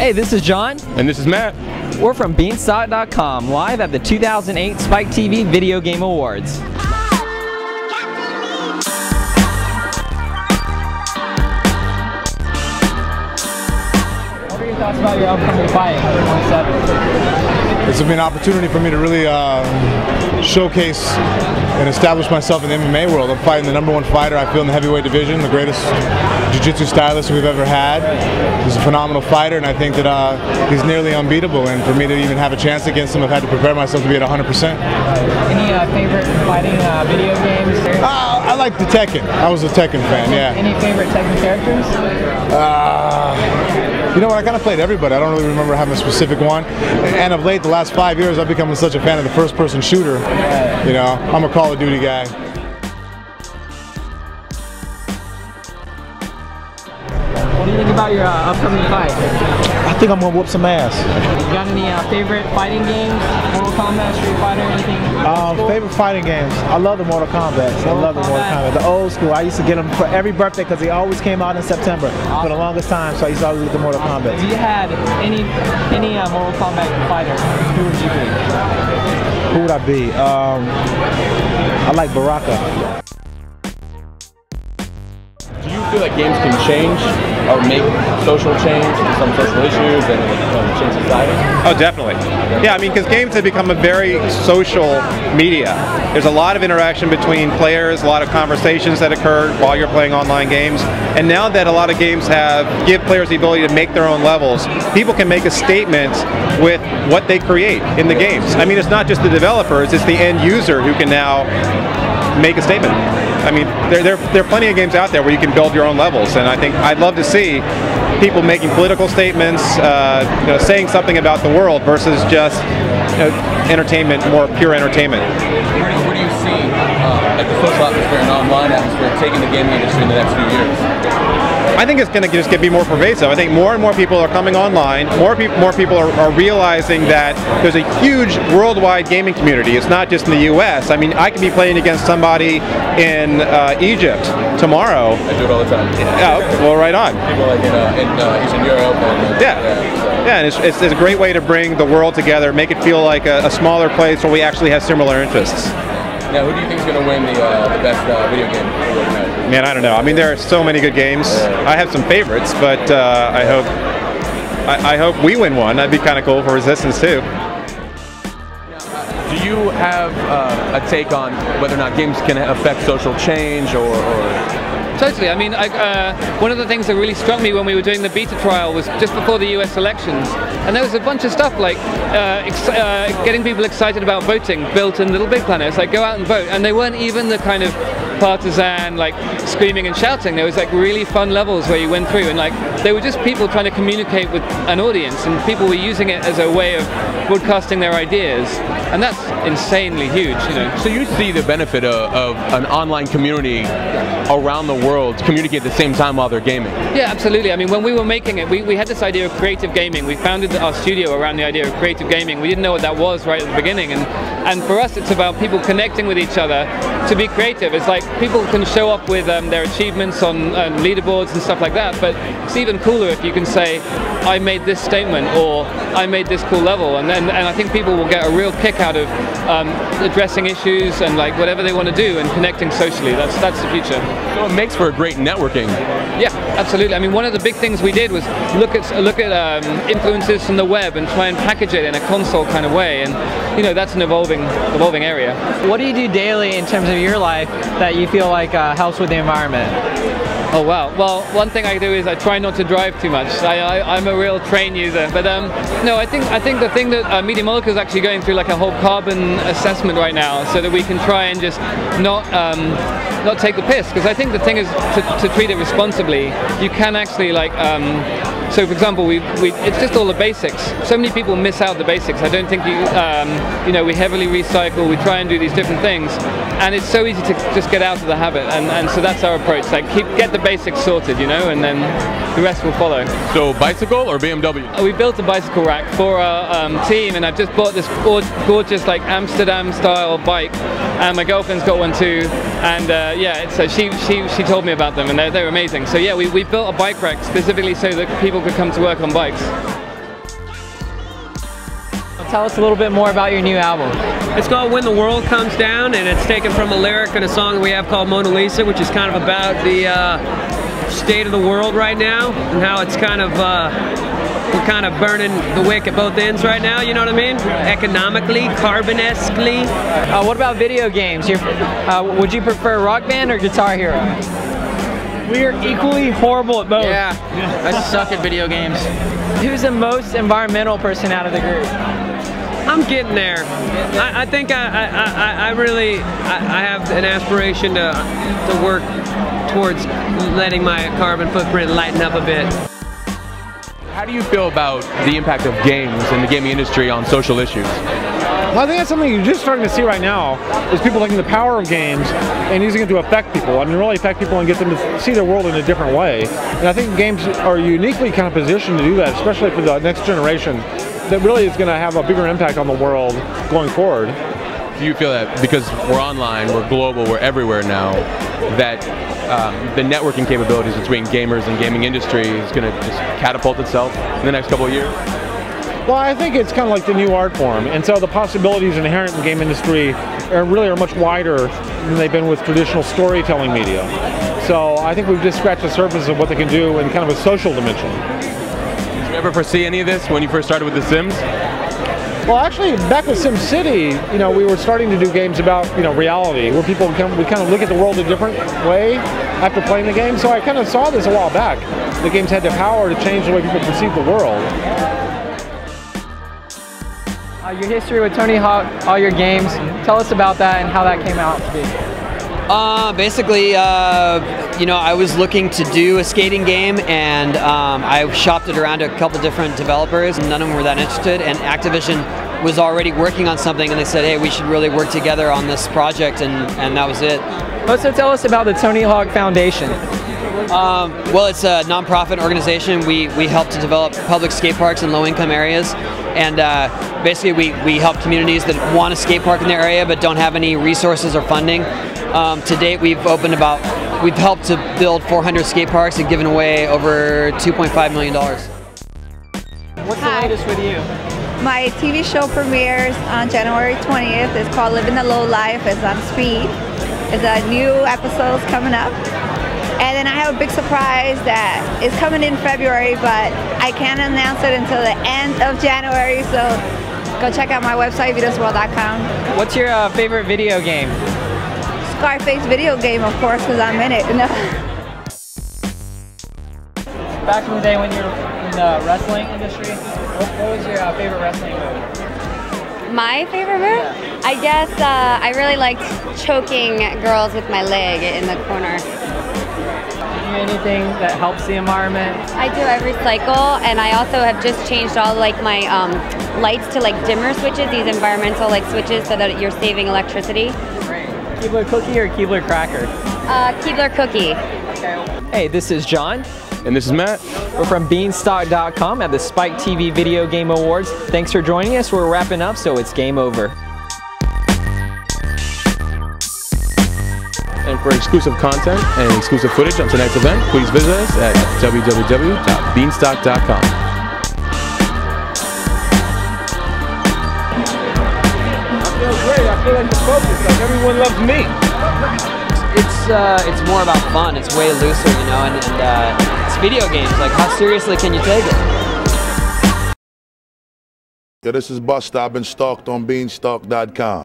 Hey, this is John. And this is Matt. We're from Beanstalk.com, live at the 2008 Spike TV Video Game Awards. What are your thoughts about your upcoming fight on Saturday? This will be an opportunity for me to really showcase and establish myself in the MMA world. I'm fighting the #1 fighter, I feel, in the heavyweight division, the greatest jiu-jitsu stylist we've ever had. He's a phenomenal fighter, and I think that he's nearly unbeatable. And for me to even have a chance against him, I've had to prepare myself to be at 100%. Any favorite fighting video games? I like the Tekken. I was a Tekken fan, yeah. Any favorite Tekken characters? You know what, I kind of played everybody. I don't really remember having a specific one. And of late, the last 5 years, I've become such a fan of the first-person shooter. You know, I'm a Call of Duty guy. What do you think about your upcoming fight? I think I'm gonna whoop some ass. You got any favorite fighting games? Mortal Kombat, Street Fighter, anything? Favorite fighting games. I love the Mortal Kombat. I love the Mortal Kombat. The old school. I used to get them for every birthday because they always came out in September for the longest time. So I used to always get the Mortal Kombat. If you had any Mortal Kombat fighter, who would you be? Who would I be? I like Baraka. Do you feel like games can change or make social change, some social issues, and change society? Oh, definitely. Yeah, I mean, because games have become a very social media. There's a lot of interaction between players, a lot of conversations that occur while you're playing online games. And now that a lot of games give players the ability to make their own levels, people can make a statement with what they create in the games. I mean, it's not just the developers, it's the end user who can now make a statement. I mean, there are plenty of games out there where you can build your own levels, and I think I'd love to see people making political statements, saying something about the world versus just entertainment, more pure entertainment. Where do you see like the social atmosphere and online atmosphere taking the gaming industry in the next few years? I think it's going to just be more pervasive. I think more and more people are coming online. More people are realizing that there's a huge worldwide gaming community. It's not just in the U.S. I mean, I could be playing against somebody in Egypt tomorrow. I do it all the time. Yeah, well, right on. People like in Eastern Europe. And, yeah, and it's a great way to bring the world together, make it feel like a smaller place where we actually have similar interests. Now, who do you think is going to win the best video game? Man, I don't know. I mean, there are so many good games. I have some favorites, but I hope we win one. That'd be kind of cool for Resistance too. Do you have a take on whether or not games can affect social change or? Totally. I mean, one of the things that really struck me when we were doing the beta trial was just before the US elections, and there was a bunch of stuff like getting people excited about voting built in Little Big Planet. It's like, go out and vote, and they weren't even the kind of partisan, like screaming and shouting. There was like really fun levels where you went through, and like they were just people trying to communicate with an audience, and people were using it as a way of broadcasting their ideas, and that's insanely huge, you know. So you see the benefit of an online community around the world to communicate at the same time while they're gaming? Yeah, absolutely. I mean, when we were making it, we had this idea of creative gaming. We founded our studio around the idea of creative gaming. We didn't know what that was right at the beginning, and for us it's about people connecting with each other to be creative. It's like people can show up with their achievements on leaderboards and stuff like that, but it's even cooler if you can say, I made this statement, or I made this cool level, and I think people will get a real kick out of addressing issues and like whatever they want to do and connecting socially. That's the future. So it makes for a great networking. Yeah, absolutely. I mean, one of the big things we did was look at influences from the web and try and package it in a console kind of way, and you know, that's an evolving area. What do you do daily in terms of your life that you feel like helps with the environment? Oh wow. Well, one thing I do is I try not to drive too much. I'm a real train user, but no, I think the thing that Media Molecule is actually going through like a whole carbon assessment right now, so that we can try and just not take the piss. Because I think the thing is to treat it responsibly. You can actually like. So, for example, it's just all the basics. So many people miss out the basics. I don't think we heavily recycle. We try and do these different things, and it's so easy to just get out of the habit. And so that's our approach. Like, get the basics sorted, you know, and then the rest will follow. So, bicycle or BMW? We built a bicycle rack for our team, and I've just bought this gorgeous, like Amsterdam-style bike, and my girlfriend's got one too. And yeah, she told me about them, and they're amazing. So yeah, we built a bike rack specifically so that people could come to work on bikes. tell us a little bit more about your new album. It's called When the World Comes Down, and it's taken from a lyric in a song that we have called Mona Lisa, which is kind of about the state of the world right now and how it's kind of we're kind of burning the wick at both ends right now, you know what I mean? Economically, carbon-esquely. What about video games? Would you prefer Rock Band or Guitar Hero? We are equally horrible at both. Yeah, I suck at video games. Who's the most environmental person out of the group? I'm getting there. I think I really have an aspiration to work towards letting my carbon footprint lighten up a bit. How do you feel about the impact of games and the gaming industry on social issues? Well, I think that's something you're just starting to see right now, is people taking the power of games and using it to affect people. I mean, really affect people and get them to see their world in a different way. And I think games are uniquely kind of positioned to do that, especially for the next generation, that really is going to have a bigger impact on the world going forward. Do you feel that because we're online, we're global, we're everywhere now, that the networking capabilities between gamers and gaming industry is going to just catapult itself in the next couple of years? Well, I think it's kind of like the new art form, and so the possibilities inherent in the game industry are much wider than they've been with traditional storytelling media. So I think we've just scratched the surface of what they can do in kind of a social dimension. Did you ever foresee any of this when you first started with The Sims? Well, actually, back with SimCity, you know, we were starting to do games about, you know, reality, where people we kind of look at the world a different way after playing the game. So I kind of saw this a while back. The games had the power to change the way people perceive the world. Your history with Tony Hawk, all your games, tell us about that and how that came out to be. Basically, you know, I was looking to do a skating game, and I shopped it around to a couple different developers, and none of them were that interested, and Activision was already working on something, and they said, hey, we should really work together on this project, and that was it. Also, tell us about the Tony Hawk Foundation. Well, it's a non-profit organization. We help to develop public skate parks in low-income areas, and basically we help communities that want a skate park in their area but don't have any resources or funding. To date, we've helped to build 400 skate parks and given away over $2.5 million. What's the latest with you? My TV show premieres on January 20th. It's called Living the Low Life. It's on Speed. It's a new episodes coming up. And then I have a big surprise that is coming in February, but I can't announce it until the end of January, so go check out my website, vidosworld.com. What's your favorite video game? Scarface video game, of course, because I'm in it. Back in the day when you were in the wrestling industry, what was your favorite wrestling move? My favorite move? Yeah. I guess I really liked choking girls with my leg in the corner. Anything that helps the environment? I do. I recycle, and I also have just changed all like my lights to like dimmer switches, these environmental like switches, so that you're saving electricity. Great. Keebler cookie or Keebler cracker? Keebler cookie. Okay. Hey, this is John. And this is Matt. We're from Beanstalk.com at the Spike TV Video Game Awards. Thanks for joining us. We're wrapping up, so it's game over. And for exclusive content and exclusive footage on tonight's event, please visit us at www.beanstalk.com. I feel great. I feel like the focus. Like everyone loves me. It's more about fun. It's way looser, you know, and it's video games. Like, how seriously can you take it? Yeah, this is Busta. I've been stalked on Beanstalk.com.